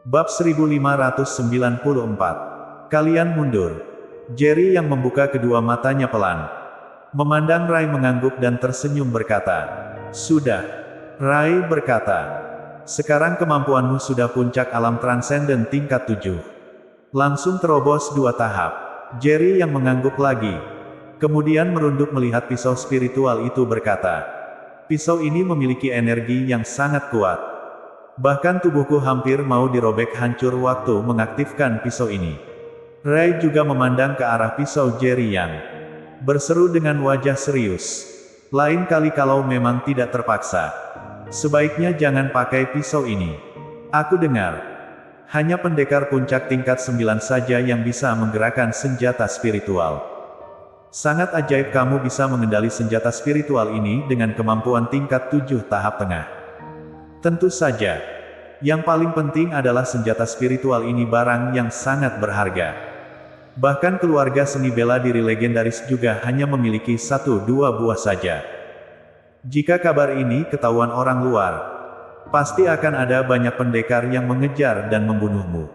Bab 1594. Kalian mundur. Jerry yang membuka kedua matanya pelan. Memandang Rai mengangguk dan tersenyum berkata, "Sudah." Rai berkata, "Sekarang kemampuanmu sudah puncak alam transenden tingkat 7. Langsung terobos 2 tahap." Jerry yang mengangguk lagi. Kemudian merunduk melihat pisau spiritual itu berkata, "Pisau ini memiliki energi yang sangat kuat. Bahkan tubuhku hampir mau dirobek hancur waktu mengaktifkan pisau ini." Rai juga memandang ke arah pisau Jerry yang berseru dengan wajah serius. "Lain kali kalau memang tidak terpaksa, sebaiknya jangan pakai pisau ini. Aku dengar, hanya pendekar puncak tingkat 9 saja yang bisa menggerakkan senjata spiritual. Sangat ajaib kamu bisa mengendali senjata spiritual ini dengan kemampuan tingkat 7 tahap tengah. Tentu saja, yang paling penting adalah senjata spiritual ini barang yang sangat berharga. Bahkan keluarga seni bela diri legendaris juga hanya memiliki 1-2 buah saja. Jika kabar ini ketahuan orang luar, pasti akan ada banyak pendekar yang mengejar dan membunuhmu.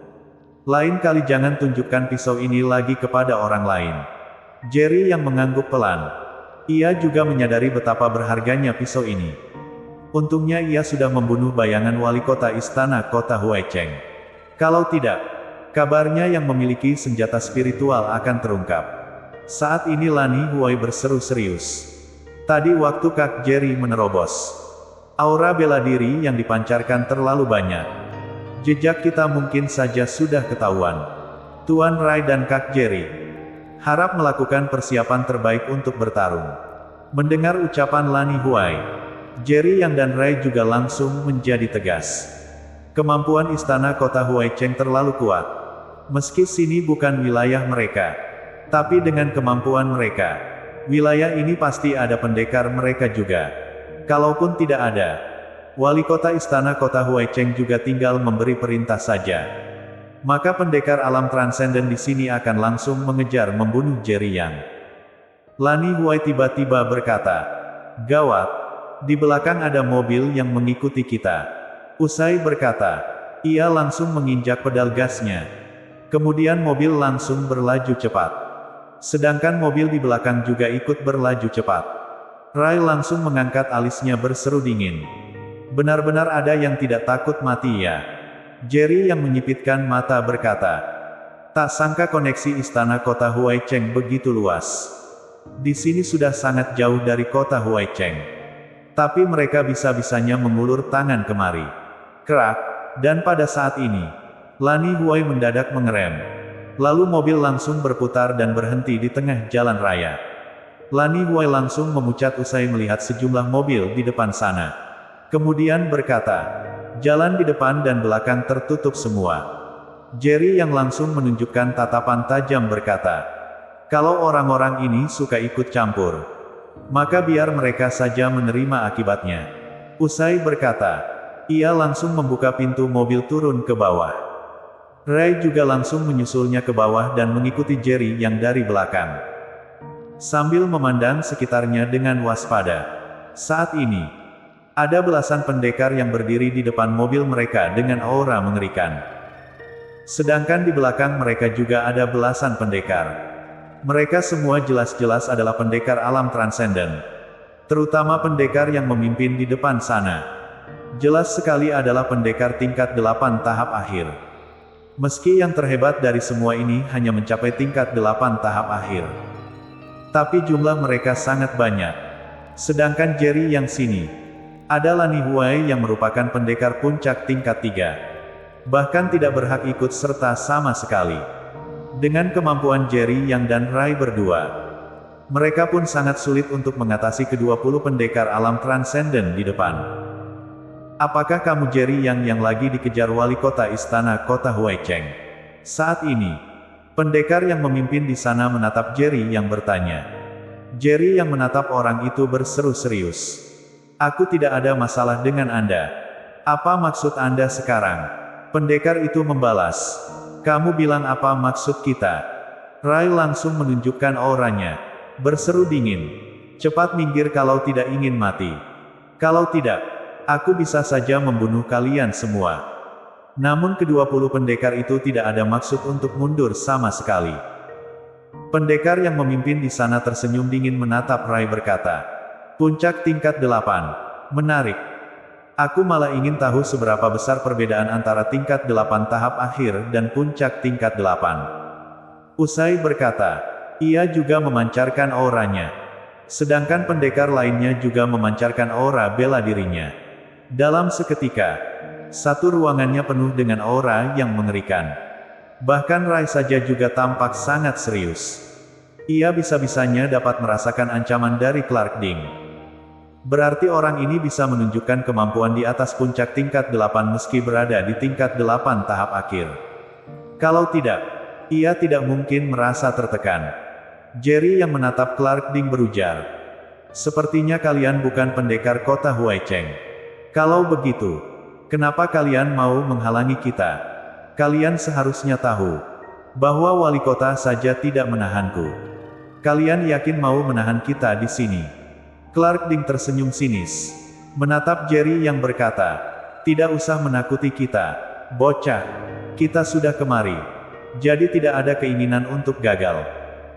Lain kali jangan tunjukkan pisau ini lagi kepada orang lain." Jerry yang mengangguk pelan. Ia juga menyadari betapa berharganya pisau ini. Untungnya ia sudah membunuh bayangan wali kota istana kota Huaicheng. Kalau tidak, kabarnya yang memiliki senjata spiritual akan terungkap. Saat ini Lani Huai berseru serius. "Tadi waktu Kak Jerry menerobos, aura bela diri yang dipancarkan terlalu banyak. Jejak kita mungkin saja sudah ketahuan. Tuan Rai dan Kak Jerry harap melakukan persiapan terbaik untuk bertarung." Mendengar ucapan Lani Huai, Jerry Yang dan Rai juga langsung menjadi tegas. Kemampuan istana kota Huaicheng terlalu kuat. Meski sini bukan wilayah mereka, tapi dengan kemampuan mereka, wilayah ini pasti ada pendekar mereka juga. Kalaupun tidak ada, wali kota istana kota Huaicheng juga tinggal memberi perintah saja. Maka pendekar alam transenden di sini akan langsung mengejar membunuh Jerry Yang. Lani Huai tiba-tiba berkata, "Gawat, di belakang ada mobil yang mengikuti kita." Usai berkata, ia langsung menginjak pedal gasnya. Kemudian mobil langsung berlaju cepat. Sedangkan mobil di belakang juga ikut berlaju cepat. Rai langsung mengangkat alisnya berseru dingin. "Benar-benar ada yang tidak takut mati ya?" Jerry yang menyipitkan mata berkata, "Tak sangka koneksi istana kota Huaicheng begitu luas. Di sini sudah sangat jauh dari kota Huaicheng. Tapi mereka bisa-bisanya mengulur tangan kemari." Kerak, dan pada saat ini, Lani Huai mendadak mengerem. Lalu mobil langsung berputar dan berhenti di tengah jalan raya. Lani Huai langsung memucat usai melihat sejumlah mobil di depan sana. Kemudian berkata, "Jalan di depan dan belakang tertutup semua." Jerry yang langsung menunjukkan tatapan tajam berkata, "Kalau orang-orang ini suka ikut campur, maka biar mereka saja menerima akibatnya." Usai berkata, ia langsung membuka pintu mobil turun ke bawah. Rai juga langsung menyusulnya ke bawah dan mengikuti Jerry yang dari belakang. Sambil memandang sekitarnya dengan waspada. Saat ini, ada belasan pendekar yang berdiri di depan mobil mereka dengan aura mengerikan. Sedangkan di belakang mereka juga ada belasan pendekar. Mereka semua jelas-jelas adalah pendekar alam transenden. Terutama pendekar yang memimpin di depan sana. Jelas sekali adalah pendekar tingkat 8 tahap akhir. Meski yang terhebat dari semua ini hanya mencapai tingkat 8 tahap akhir, tapi jumlah mereka sangat banyak. Sedangkan Jerry yang sini, ada Lani Huai yang merupakan pendekar puncak tingkat 3. Bahkan tidak berhak ikut serta sama sekali. Dengan kemampuan Jerry Yang dan Rai berdua, mereka pun sangat sulit untuk mengatasi ke-20 pendekar alam transenden di depan. "Apakah kamu Jerry yang lagi dikejar wali kota istana kota Huaicheng?" Saat ini, pendekar yang memimpin di sana menatap Jerry yang bertanya. Jerry yang menatap orang itu berseru serius. "Aku tidak ada masalah dengan Anda. Apa maksud Anda sekarang?" Pendekar itu membalas. "Kamu bilang apa maksud kita?" Rai langsung menunjukkan auranya. Berseru dingin. "Cepat minggir kalau tidak ingin mati. Kalau tidak, aku bisa saja membunuh kalian semua." Namun ke-20 pendekar itu tidak ada maksud untuk mundur sama sekali. Pendekar yang memimpin di sana tersenyum dingin menatap Rai berkata, "Puncak tingkat 8. Menarik. Aku malah ingin tahu seberapa besar perbedaan antara tingkat 8 tahap akhir dan puncak tingkat 8. Usai berkata, ia juga memancarkan auranya. Sedangkan pendekar lainnya juga memancarkan aura bela dirinya. Dalam seketika, satu ruangannya penuh dengan aura yang mengerikan. Bahkan Rai saja juga tampak sangat serius. Ia bisa-bisanya dapat merasakan ancaman dari Clark Ding. Berarti orang ini bisa menunjukkan kemampuan di atas puncak tingkat 8 meski berada di tingkat 8 tahap akhir. Kalau tidak, ia tidak mungkin merasa tertekan." Jerry yang menatap Clark Ding berujar, "Sepertinya kalian bukan pendekar kota Huaicheng. Kalau begitu, kenapa kalian mau menghalangi kita? Kalian seharusnya tahu bahwa wali kota saja tidak menahanku. Kalian yakin mau menahan kita di sini?" Clark Ding tersenyum sinis, menatap Jerry yang berkata, "Tidak usah menakuti kita, bocah. Kita sudah kemari. Jadi tidak ada keinginan untuk gagal.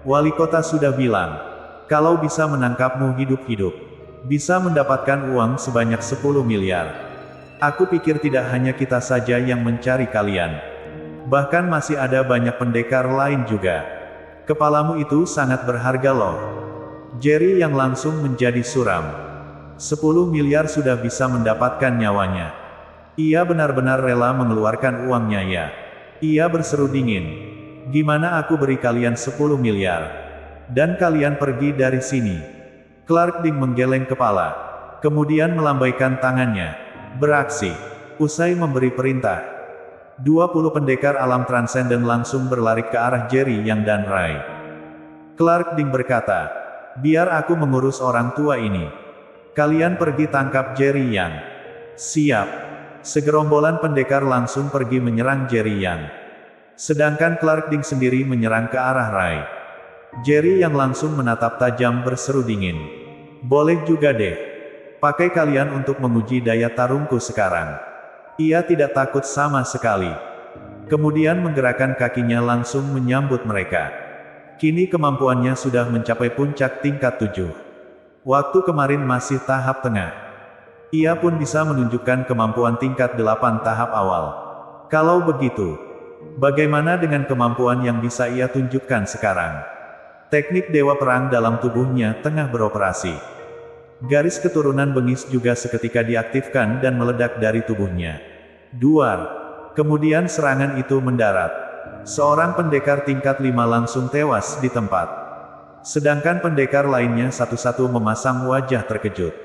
Wali kota sudah bilang, kalau bisa menangkapmu hidup-hidup, bisa mendapatkan uang sebanyak 10 miliar. Aku pikir tidak hanya kita saja yang mencari kalian. Bahkan masih ada banyak pendekar lain juga. Kepalamu itu sangat berharga loh." Jerry yang langsung menjadi suram. 10 miliar sudah bisa mendapatkan nyawanya. Ia benar-benar rela mengeluarkan uangnya ya. Ia berseru dingin. "Gimana aku beri kalian 10 miliar? Dan kalian pergi dari sini?" Clark Ding menggeleng kepala. Kemudian melambaikan tangannya. Beraksi. Usai memberi perintah, 20 pendekar alam transenden langsung berlari ke arah Jerry Yang dan Rai. Clark Ding berkata, "Biar aku mengurus orang tua ini. Kalian pergi tangkap Jerry Yang." "Siap." Segerombolan pendekar langsung pergi menyerang Jerry Yang. Sedangkan Clark Ding sendiri menyerang ke arah Rai. Jerry Yang langsung menatap tajam berseru dingin. "Boleh juga deh. Pakai kalian untuk menguji daya tarungku sekarang." Ia tidak takut sama sekali. Kemudian menggerakkan kakinya langsung menyambut mereka. Kini kemampuannya sudah mencapai puncak tingkat 7. Waktu kemarin masih tahap tengah. Ia pun bisa menunjukkan kemampuan tingkat 8 tahap awal. Kalau begitu, bagaimana dengan kemampuan yang bisa ia tunjukkan sekarang? Teknik Dewa Perang dalam tubuhnya tengah beroperasi. Garis keturunan bengis juga seketika diaktifkan dan meledak dari tubuhnya. Duar. Kemudian serangan itu mendarat. Seorang pendekar tingkat 5 langsung tewas di tempat. Sedangkan pendekar lainnya satu-satu memasang wajah terkejut.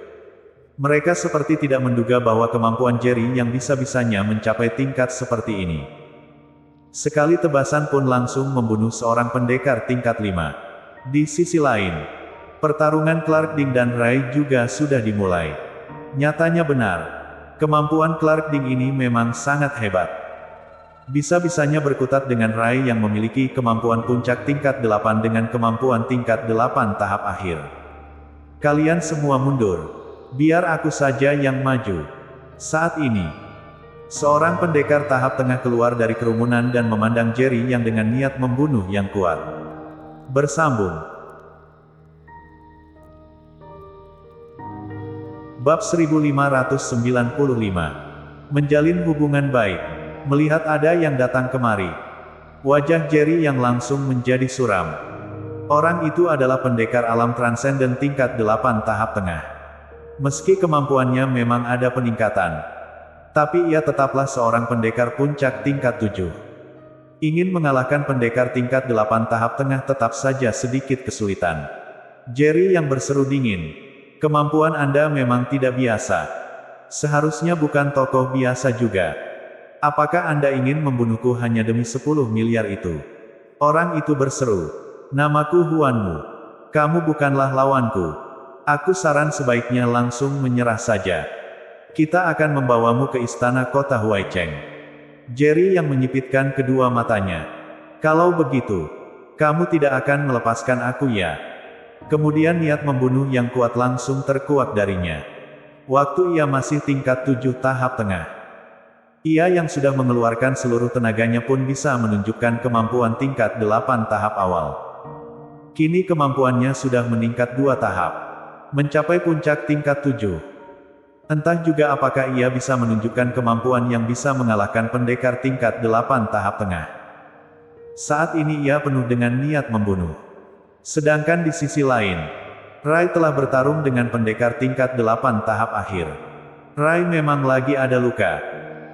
Mereka seperti tidak menduga bahwa kemampuan Jerry yang bisa-bisanya mencapai tingkat seperti ini. Sekali tebasan pun langsung membunuh seorang pendekar tingkat 5. Di sisi lain, pertarungan Clark Ding dan Rai juga sudah dimulai. Nyatanya benar, kemampuan Clark Ding ini memang sangat hebat. Bisa-bisanya berkutat dengan Rai yang memiliki kemampuan puncak tingkat 8 dengan kemampuan tingkat 8 tahap akhir. "Kalian semua mundur. Biar aku saja yang maju." Saat ini, seorang pendekar tahap tengah keluar dari kerumunan dan memandang Jerry yang dengan niat membunuh yang kuat. Bersambung. Bab 1595. Menjalin hubungan baik. Melihat ada yang datang kemari, wajah Jerry yang langsung menjadi suram. Orang itu adalah pendekar alam transenden tingkat 8 tahap tengah. Meski kemampuannya memang ada peningkatan, tapi ia tetaplah seorang pendekar puncak tingkat 7. Ingin mengalahkan pendekar tingkat 8 tahap tengah tetap saja sedikit kesulitan. Jerry yang berseru dingin, "Kemampuan Anda memang tidak biasa. Seharusnya bukan tokoh biasa juga. Apakah Anda ingin membunuhku hanya demi 10 miliar itu?" Orang itu berseru, "Namaku Huanmu. Kamu bukanlah lawanku. Aku saran sebaiknya langsung menyerah saja. Kita akan membawamu ke istana kota Huaicheng." Jerry yang menyipitkan kedua matanya. "Kalau begitu, kamu tidak akan melepaskan aku ya?" Kemudian niat membunuh yang kuat langsung terkuak darinya. Waktu ia masih tingkat 7 tahap tengah. Ia yang sudah mengeluarkan seluruh tenaganya pun bisa menunjukkan kemampuan tingkat 8 tahap awal. Kini kemampuannya sudah meningkat 2 tahap. Mencapai puncak tingkat 7. Entah juga apakah ia bisa menunjukkan kemampuan yang bisa mengalahkan pendekar tingkat 8 tahap tengah. Saat ini ia penuh dengan niat membunuh. Sedangkan di sisi lain, Rai telah bertarung dengan pendekar tingkat 8 tahap akhir. Rai memang lagi ada luka.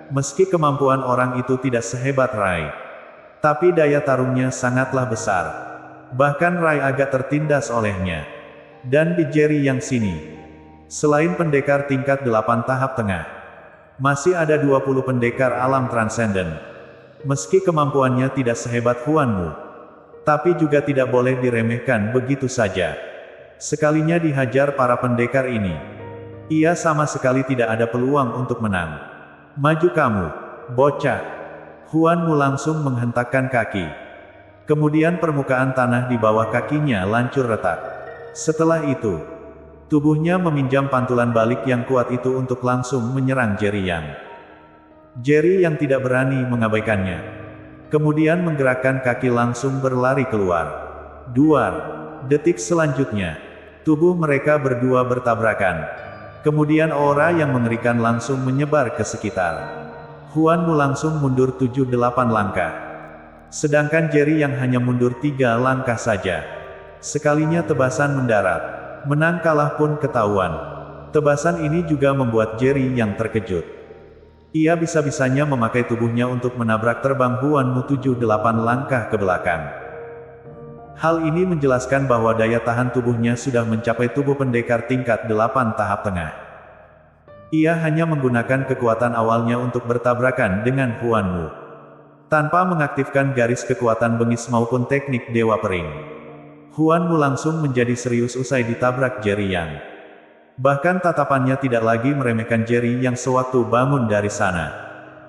Meski kemampuan orang itu tidak sehebat Rai, tapi daya tarungnya sangatlah besar. Bahkan Rai agak tertindas olehnya. Dan di Jerry yang sini, selain pendekar tingkat 8 tahap tengah, masih ada 20 pendekar alam transenden. Meski kemampuannya tidak sehebat Huanmu, tapi juga tidak boleh diremehkan begitu saja. Sekalinya dihajar para pendekar ini, ia sama sekali tidak ada peluang untuk menang. Maju kamu, bocah. Huanmu langsung menghentakkan kaki. Kemudian permukaan tanah di bawah kakinya lancur retak. Setelah itu, tubuhnya meminjam pantulan balik yang kuat itu untuk langsung menyerang Jerry Yang. Jerry yang tidak berani mengabaikannya. Kemudian menggerakkan kaki langsung berlari keluar. Duar. Detik selanjutnya, tubuh mereka berdua bertabrakan. Kemudian aura yang mengerikan langsung menyebar ke sekitar. Huanmu langsung mundur 7-8 langkah. Sedangkan Jerry yang hanya mundur 3 langkah saja. Sekalinya tebasan mendarat. Menang kalah pun ketahuan. Tebasan ini juga membuat Jerry yang terkejut. Ia bisa-bisanya memakai tubuhnya untuk menabrak terbang Huanmu 7-8 langkah ke belakang. Hal ini menjelaskan bahwa daya tahan tubuhnya sudah mencapai tubuh pendekar tingkat 8 tahap tengah. Ia hanya menggunakan kekuatan awalnya untuk bertabrakan dengan Huanmu, tanpa mengaktifkan garis kekuatan bengis maupun teknik Dewa Pering. Huanmu langsung menjadi serius usai ditabrak Jerry Yang. Bahkan tatapannya tidak lagi meremehkan Jerry yang sewaktu bangun dari sana.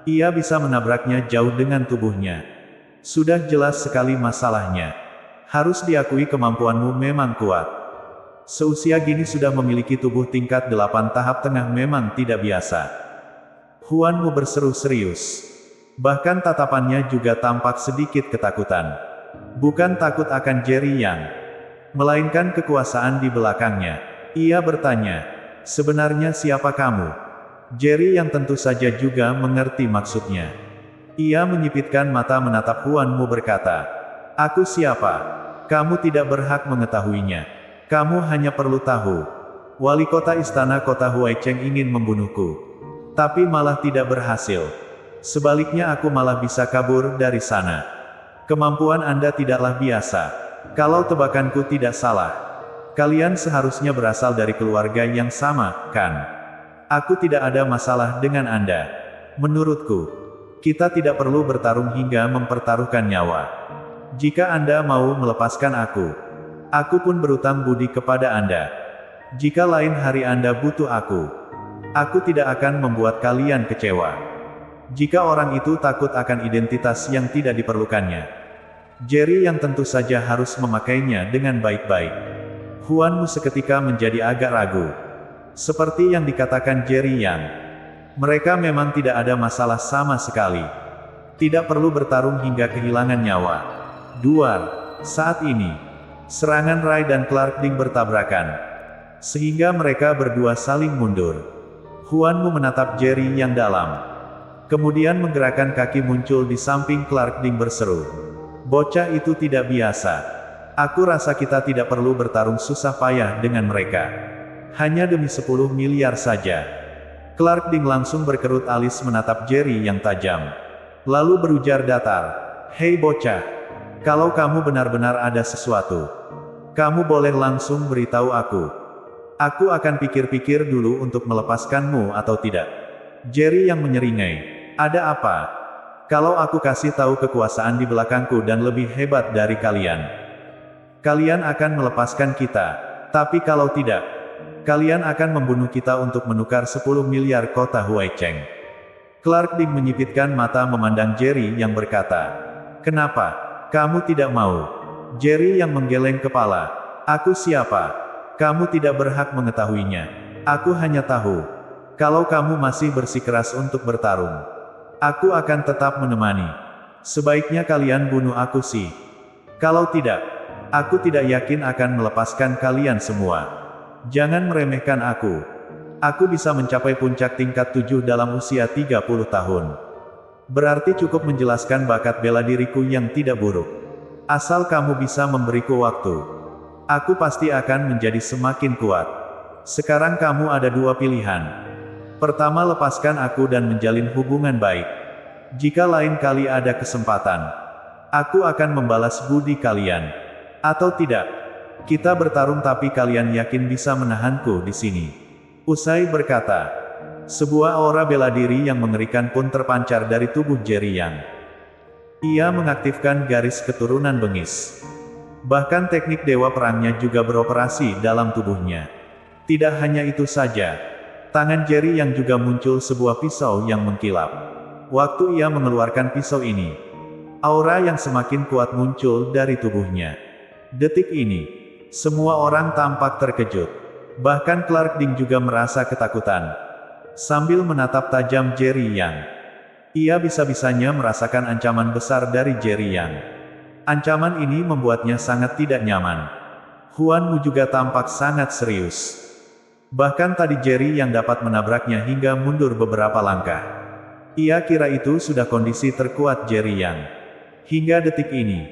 Ia bisa menabraknya jauh dengan tubuhnya. Sudah jelas sekali masalahnya. Harus diakui kemampuanmu memang kuat. Seusia gini sudah memiliki tubuh tingkat 8 tahap tengah memang tidak biasa. Huanmu berseru serius. Bahkan tatapannya juga tampak sedikit ketakutan. Bukan takut akan Jerry Yang, melainkan kekuasaan di belakangnya. Ia bertanya, sebenarnya siapa kamu? Jerry yang tentu saja juga mengerti maksudnya. Ia menyipitkan mata menatap Huanmu berkata, aku siapa? Kamu tidak berhak mengetahuinya. Kamu hanya perlu tahu. Wali kota istana kota Huaicheng ingin membunuhku. Tapi malah tidak berhasil. Sebaliknya aku malah bisa kabur dari sana. Kemampuan Anda tidaklah biasa. Kalau tebakanku tidak salah, kalian seharusnya berasal dari keluarga yang sama, kan? Aku tidak ada masalah dengan Anda. Menurutku, kita tidak perlu bertarung hingga mempertaruhkan nyawa. Jika Anda mau melepaskan aku pun berutang budi kepada Anda. Jika lain hari Anda butuh aku tidak akan membuat kalian kecewa. Jika orang itu takut akan identitas yang tidak diperlukannya, Jerry yang tentu saja harus memakainya dengan baik-baik. Huanmu seketika menjadi agak ragu. Seperti yang dikatakan Jerry Yang, mereka memang tidak ada masalah sama sekali. Tidak perlu bertarung hingga kehilangan nyawa. Duar. Saat ini, serangan Rai dan Clark Ding bertabrakan, sehingga mereka berdua saling mundur. Huanmu menatap Jerry yang dalam. Kemudian menggerakkan kaki muncul di samping Clark Ding berseru. Bocah itu tidak biasa. Aku rasa kita tidak perlu bertarung susah payah dengan mereka. Hanya demi 10 miliar saja. Clark Ding langsung berkerut alis menatap Jerry yang tajam. Lalu berujar datar. Hei bocah. Kalau kamu benar-benar ada sesuatu, kamu boleh langsung beritahu aku. Aku akan pikir-pikir dulu untuk melepaskanmu atau tidak. Jerry yang menyeringai. Ada apa? Kalau aku kasih tahu kekuasaan di belakangku dan lebih hebat dari kalian, kalian akan melepaskan kita. Tapi kalau tidak, kalian akan membunuh kita untuk menukar 10 miliar kota Huaicheng. Clark Ding menyipitkan mata memandang Jerry yang berkata, kenapa? Kamu tidak mau? Jerry yang menggeleng kepala. Aku siapa? Kamu tidak berhak mengetahuinya. Aku hanya tahu, kalau kamu masih bersikeras untuk bertarung, Aku akan tetap menemani. Sebaiknya kalian bunuh aku sih. Kalau tidak, aku tidak yakin akan melepaskan kalian semua. Jangan meremehkan aku. Aku bisa mencapai puncak tingkat 7 dalam usia 30 tahun. Berarti cukup menjelaskan bakat bela diriku yang tidak buruk. Asal kamu bisa memberiku waktu, aku pasti akan menjadi semakin kuat. Sekarang kamu ada dua pilihan. Pertama, lepaskan aku dan menjalin hubungan baik. Jika lain kali ada kesempatan, aku akan membalas budi kalian. Atau tidak, kita bertarung tapi kalian yakin bisa menahanku di sini. Usai berkata, sebuah aura bela diri yang mengerikan pun terpancar dari tubuh Jerry Yang. Ia mengaktifkan garis keturunan bengis. Bahkan teknik dewa perangnya juga beroperasi dalam tubuhnya. Tidak hanya itu saja, tangan Jerry Yang juga muncul sebuah pisau yang mengkilap. Waktu ia mengeluarkan pisau ini, aura yang semakin kuat muncul dari tubuhnya. Detik ini, semua orang tampak terkejut. Bahkan Clark Ding juga merasa ketakutan. Sambil menatap tajam Jerry Yang, ia bisa-bisanya merasakan ancaman besar dari Jerry Yang. Ancaman ini membuatnya sangat tidak nyaman. Huan Mu juga tampak sangat serius. Bahkan tadi Jerry Yang dapat menabraknya hingga mundur beberapa langkah. Ia kira itu sudah kondisi terkuat Jerry Yang. Hingga detik ini,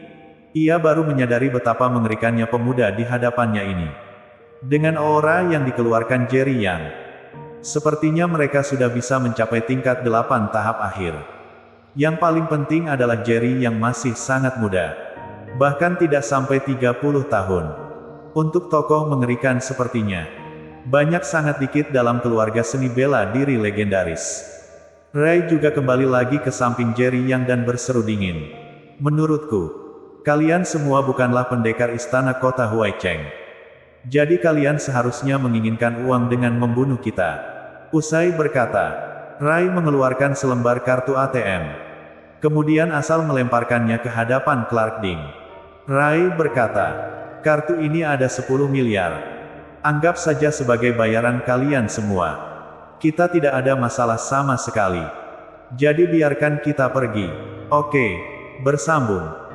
ia baru menyadari betapa mengerikannya pemuda di hadapannya ini. Dengan aura yang dikeluarkan Jerry Yang, sepertinya mereka sudah bisa mencapai tingkat 8 tahap akhir. Yang paling penting adalah Jerry yang masih sangat muda. Bahkan tidak sampai 30 tahun. Untuk tokoh mengerikan sepertinya, banyak sangat dikit dalam keluarga seni bela diri legendaris. Ray juga kembali lagi ke samping Jerry Yang dan berseru dingin. Menurutku, kalian semua bukanlah pendekar istana kota Huaicheng. Jadi kalian seharusnya menginginkan uang dengan membunuh kita. Usai berkata, Ray mengeluarkan selembar kartu ATM. Kemudian asal melemparkannya ke hadapan Clark Ding. Ray berkata, kartu ini ada 10 miliar. Anggap saja sebagai bayaran kalian semua. Kita tidak ada masalah sama sekali. Jadi biarkan kita pergi. Oke, bersambung.